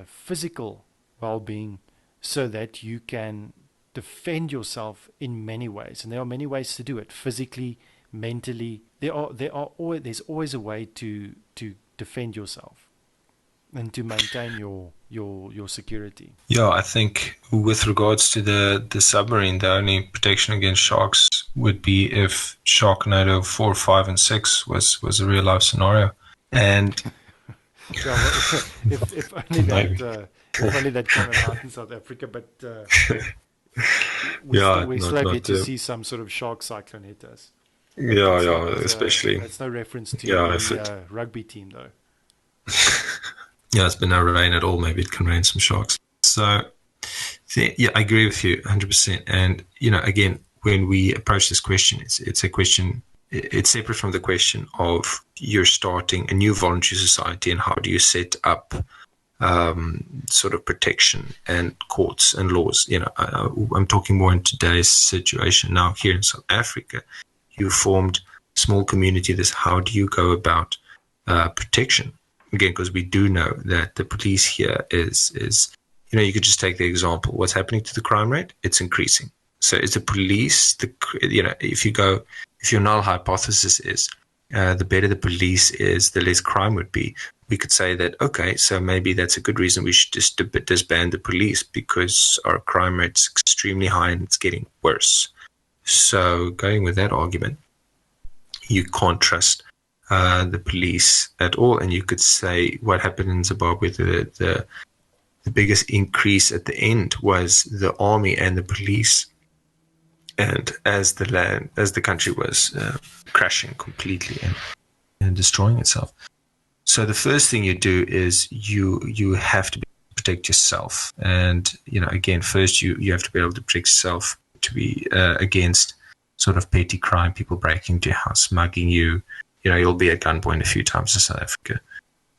physical well-being, so that you can defend yourself in many ways. And there are many ways to do it, physically, mentally. There's always a way to defend yourself. and to maintain your security. Yeah, I think with regards to the submarine, the only protection against sharks would be if Sharknado 4, 5, and 6 was a real life scenario. And Yeah, well, if only maybe. that came about in South Africa, but Yeah, we still not have yet not to see some sort of shark cyclone hit us. yeah, yeah, especially That's no reference to yeah, if the it rugby team though. yeah, it's been no rain at all. Maybe it can rain some sharks. So yeah, I agree with you 100%. And again, when we approach this question, it's a question. It's separate from the question of you're starting a new voluntary society and how do you set up sort of protection and courts and laws. I'm talking more in today's situation now here in South Africa. You formed a small community. This how do you go about protection? Again, because we do know that the police here is you could just take the example. What's happening to the crime rate? It's increasing. So is the police, if your null hypothesis is the better the police is, the less crime would be, we could say that, okay, so maybe that's a good reason we should just disband the police because our crime rate's extremely high and it's getting worse. So going with that argument, you can't trust the police at all. And you could say what happened in Zimbabwe, the biggest increase at the end was the army and the police. And as the country was crashing completely and destroying itself. So the first thing you do is you have to protect yourself. And, again, first you have to be able to protect yourself to be against sort of petty crime, people breaking into your house, mugging you. You'll be at gunpoint a few times in South Africa.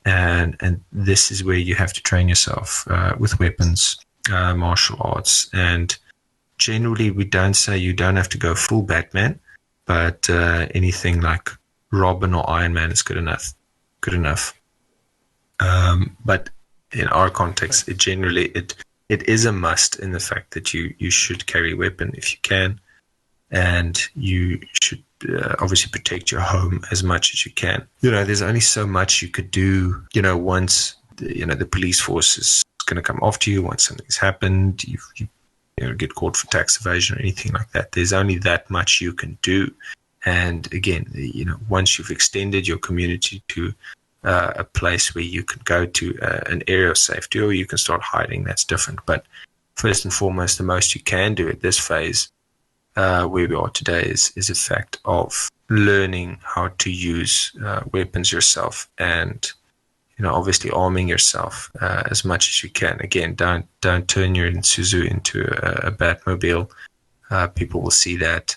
And this is where you have to train yourself with weapons, martial arts. And generally, we don't say you don't have to go full Batman, but anything like Robin or Iron Man is good enough. But in our context, it is a must in the fact that you should carry a weapon if you can, and you should obviously protect your home as much as you can. There's only so much you could do. Once the police force is going to come after you, once something's happened, you get caught for tax evasion or anything like that. There's only that much you can do. And again, once you've extended your community to a place where you can go to an area of safety, or you can start hiding, that's different. But first and foremost, the most you can do at this phase where we are today is a fact of learning how to use weapons yourself, and obviously arming yourself as much as you can. Again, don't turn your Isuzu into a Batmobile. People will see that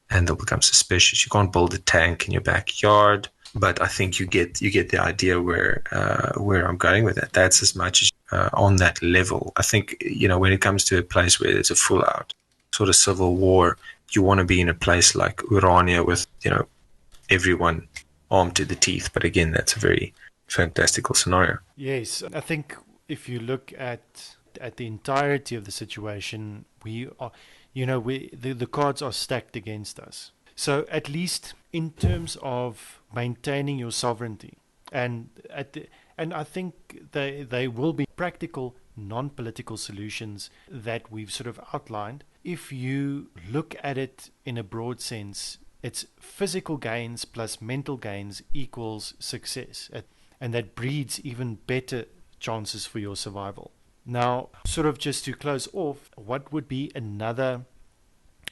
and they'll become suspicious. You can't build a tank in your backyard, but I think you get the idea where I'm going with that. That's as much as on that level. I think when it comes to a place where there's a full out sort of civil war, you want to be in a place like Urania with everyone armed to the teeth. But again, that's a very fantastical scenario. Yes, I think if you look at the entirety of the situation, we are, the cards are stacked against us. So at least in terms of maintaining your sovereignty, and I think they will be practical, non-political solutions that we've sort of outlined. If you look at it in a broad sense, it's physical gains plus mental gains equals success. And that breeds even better chances for your survival. Now, sort of just to close off, what would be another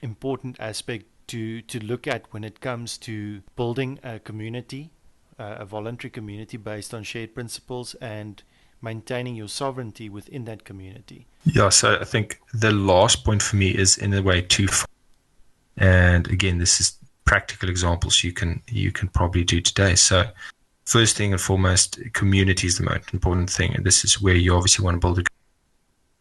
important aspect to look at when it comes to building a community, a voluntary community based on shared principles, and maintaining your sovereignty within that community? Yeah, so I think the last point for me is in a way twofold. And again, this is practical examples you can probably do today. So first thing and foremost, community is the most important thing. And this is where you obviously want to build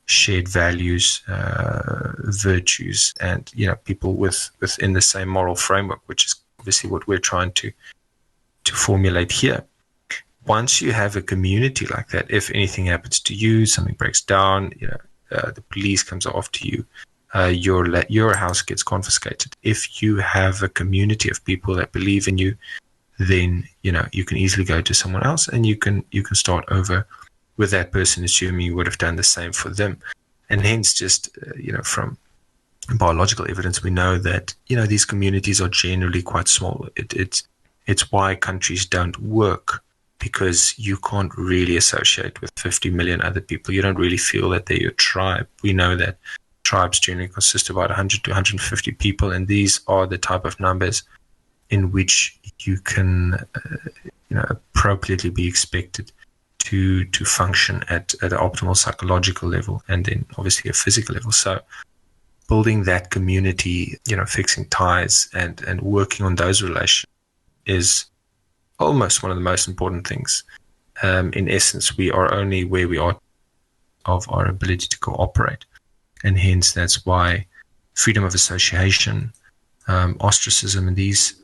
shared values, virtues, and people within the same moral framework, which is obviously what we're trying to formulate here. Once you have a community like that, if anything happens to you, something breaks down, the police comes after you, your house gets confiscated. If you have a community of people that believe in you, then you can easily go to someone else and you can start over with that person, assuming you would have done the same for them. And hence, just from biological evidence, we know that these communities are generally quite small. It's why countries don't work, because you can't really associate with 50 million other people. You don't really feel that they're your tribe. We know that tribes generally consist of about 100 to 150 people, and these are the type of numbers in which you can appropriately be expected to function at an optimal psychological level, and then obviously a physical level. So building that community, fixing ties and working on those relations is almost one of the most important things. In essence, we are only where we are of our ability to cooperate. And hence, that's why freedom of association, ostracism, and these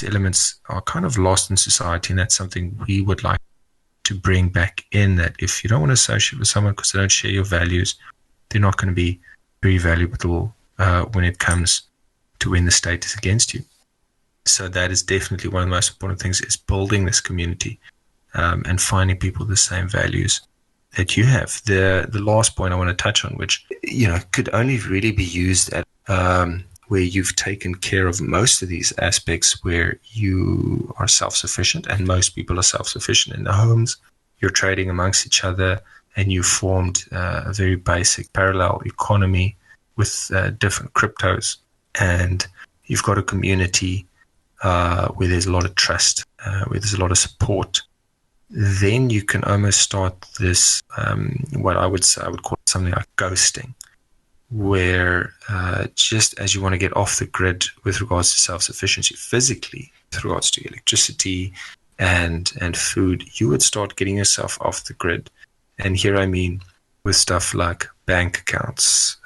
elements are kind of lost in society. And that's something we would like to bring back in, that if you don't want to associate with someone because they don't share your values, they're not going to be very valuable when it comes to when the state is against you. So that is definitely one of the most important things, is building this community and finding people with the same values that you have. The last point I want to touch on, which could only really be used at where you've taken care of most of these aspects, where you are self-sufficient, and most people are self-sufficient in their homes. You're trading amongst each other, and you formed a very basic parallel economy with different cryptos, and you've got a community where there's a lot of trust, where there's a lot of support. Then you can almost start this, what I would call something like ghosting, where just as you want to get off the grid with regards to self-sufficiency physically, with regards to electricity and food, you would start getting yourself off the grid. And here I mean with stuff like bank accounts,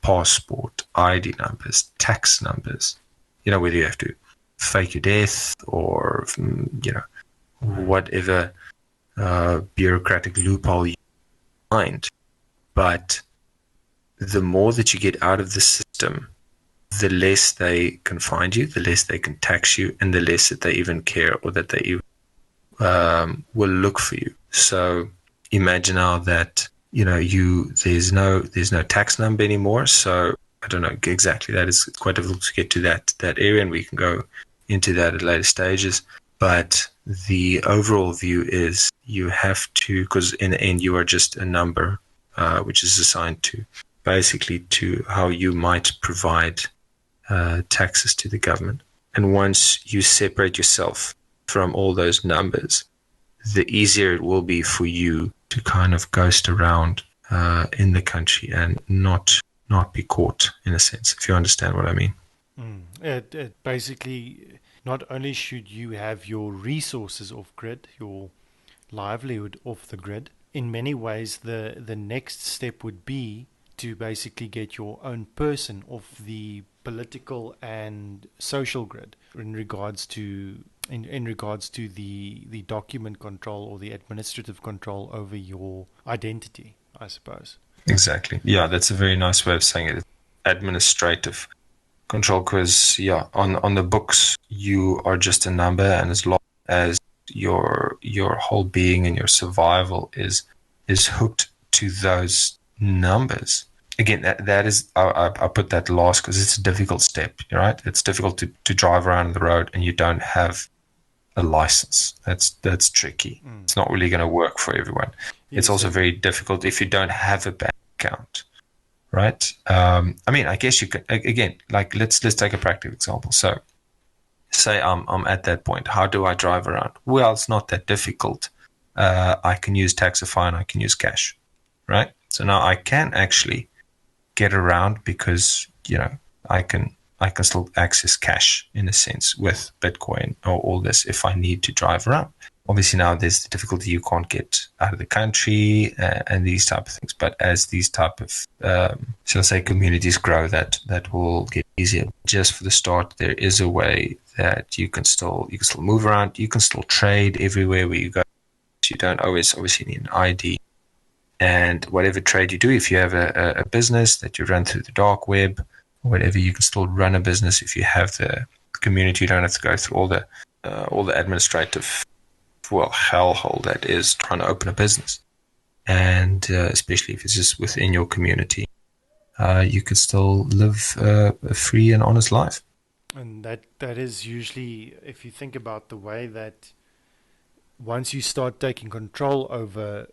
passport, ID numbers, tax numbers, whether you have to fake your death or, whatever bureaucratic loophole you find. But the more that you get out of the system, the less they can find you, the less they can tax you, and the less that they even care, or that they even will look for you. So imagine now that there's no tax number anymore. So I don't know exactly, that is quite difficult to get to that area, and we can go into that at later stages. But the overall view is you have to, because in the end you are just a number which is assigned to how you might provide taxes to the government. And once you separate yourself from all those numbers, the easier it will be for you to kind of ghost around in the country and not be caught, in a sense, if you understand what I mean. It basically, not only should you have your resources off grid, your livelihood off the grid, in many ways the next step would be to basically get your own person off the political and social grid in regards to the document control or the administrative control over your identity, I suppose. Exactly. Yeah, that's a very nice way of saying it. Administrative control, because on the books you are just a number, and as long as your whole being and your survival is hooked to those numbers. Again, that is, I put that last because it's a difficult step, right? It's difficult to drive around the road and you don't have a license. That's tricky. It's not really going to work for everyone. Yes, it's also very difficult if you don't have a bank account, right? I guess you could, again, like let's take a practical example. So say I'm at that point. How do I drive around? Well, it's not that difficult. I can use Taxify and I can use cash, right? So now I can actually get around because, I can still access cash in a sense with Bitcoin or all this if I need to drive around. Obviously now there's the difficulty, you can't get out of the country and these type of things. But as these type of, shall I say, communities grow, that will get easier. Just for the start, there is a way that you can still move around. You can still trade everywhere where you go. You don't always obviously need an ID. And whatever trade you do, if you have a business that you run through the dark web, or whatever, you can still run a business if you have the community. You don't have to go through all the administrative hellhole that is trying to open a business. and especially if it's just within your community, you could still live a free and honest life. And that is usually, if you think about the way that once you start taking control over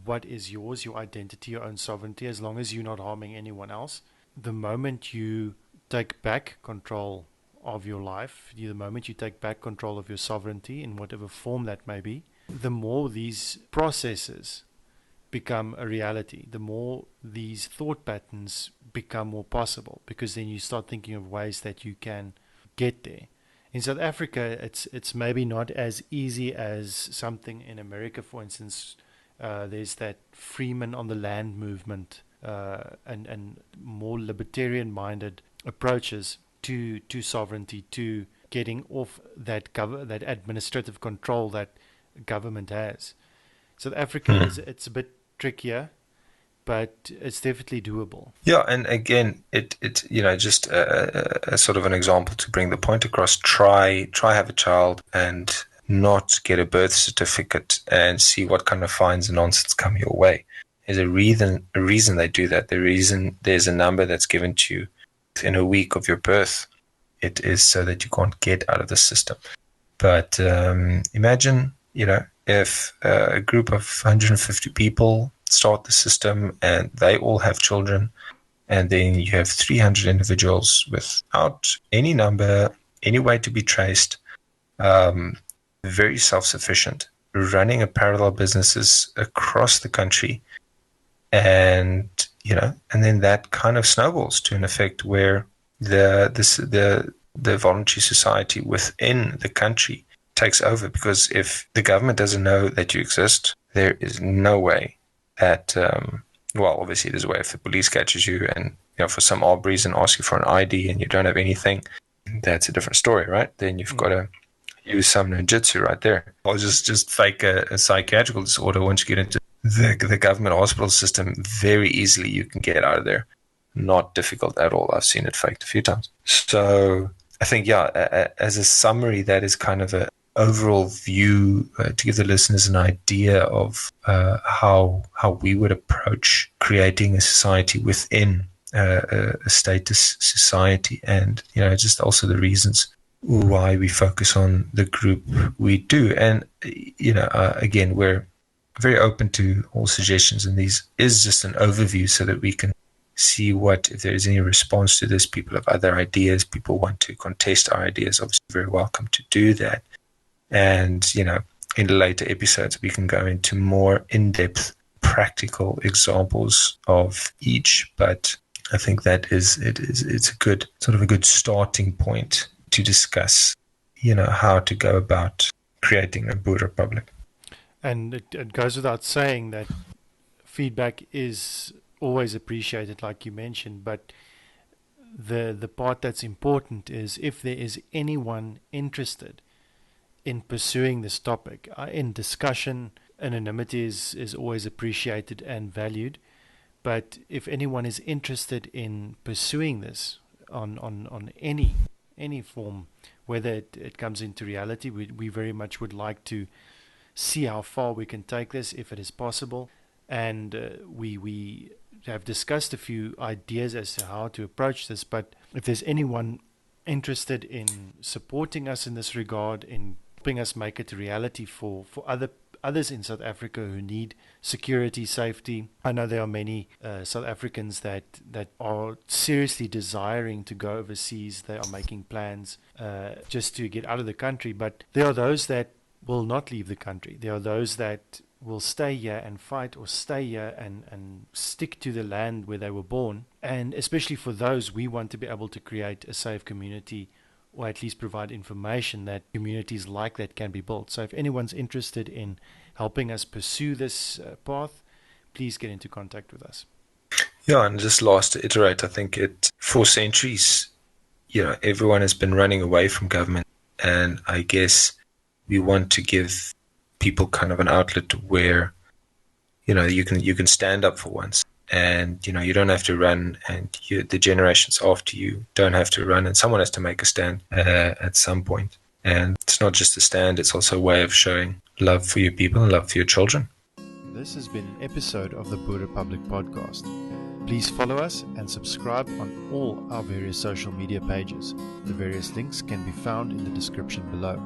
what is yours, your identity, your own sovereignty, as long as you're not harming anyone else, the moment you take back control of your life, the moment you take back control of your sovereignty in whatever form that may be, the more these processes become a reality, the more these thought patterns become more possible, because then you start thinking of ways that you can get there. In South Africa, it's maybe not as easy as something in America, for instance. There's that freeman on the land movement, and more libertarian-minded approaches to sovereignty, to getting off that administrative control that government has. South Africa is it's a bit trickier, but it's definitely doable. Yeah, and again, it just a sort of an example to bring the point across. Try have a child and not get a birth certificate and see what kind of fines and nonsense come your way. There's a reason they do that. The reason there's a number that's given to you in a week of your birth. It is so that you can't get out of the system. But imagine, if a group of 150 people start the system and they all have children, and then you have 300 individuals without any number, any way to be traced, very self-sufficient, running a parallel businesses across the country, and then that kind of snowballs to an effect where the voluntary society within the country takes over, because if the government doesn't know that you exist, there is no way that obviously there's a way if the police catches you and for some odd reason ask you for an ID and you don't have anything, that's a different story, right? Then you've got to use some ninjutsu right there, or just fake a psychiatrical disorder. Once you get into the government hospital system, very easily you can get out of there. Not difficult at all. I've seen it faked a few times. So I think, as a summary, that is kind of a overall view to give the listeners an idea of how we would approach creating a society within a status society, and just also the reasons why we focus on the group we do. And again, we're very open to all suggestions, and these is just an overview so that we can see if there is any response to this. People have other ideas, people want to contest our ideas, obviously very welcome to do that. And, in later episodes, we can go into more in-depth practical examples of each. But I think it's a good starting point to discuss, how to go about creating a Boer republic. And it goes without saying that feedback is always appreciated, like you mentioned, but the part that's important is if there is anyone interested in pursuing this topic, in discussion, anonymity is always appreciated and valued. But if anyone is interested in pursuing this on any form, whether it comes into reality, we very much would like to see how far we can take this, if it is possible. And we have discussed a few ideas as to how to approach this. But if there's anyone interested in supporting us in this regard, in helping us make it a reality for others in South Africa who need security, safety. I know there are many South Africans that are seriously desiring to go overseas. They are making plans just to get out of the country, but there are those that will not leave the country. There are those that will stay here and fight, or stay here and stick to the land where they were born. And especially for those, we want to be able to create a safe community, or at least provide information that communities like that can be built. So if anyone's interested in helping us pursue this path, please get into contact with us. Yeah, and just last to iterate, I think for centuries, everyone has been running away from government, and I guess we want to give people kind of an outlet where, you can stand up for once. And, you don't have to run, and the generations after you don't have to run, and someone has to make a stand at some point. And it's not just a stand, it's also a way of showing love for your people and love for your children. This has been an episode of the Boer Public Podcast. Please follow us and subscribe on all our various social media pages. The various links can be found in the description below.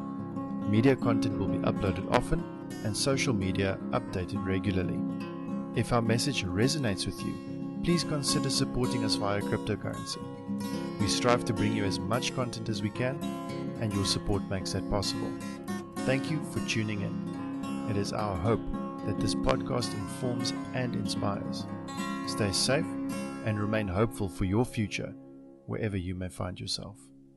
Media content will be uploaded often and social media updated regularly. If our message resonates with you, please consider supporting us via cryptocurrency. We strive to bring you as much content as we can, and your support makes that possible. Thank you for tuning in. It is our hope that this podcast informs and inspires. Stay safe and remain hopeful for your future, wherever you may find yourself.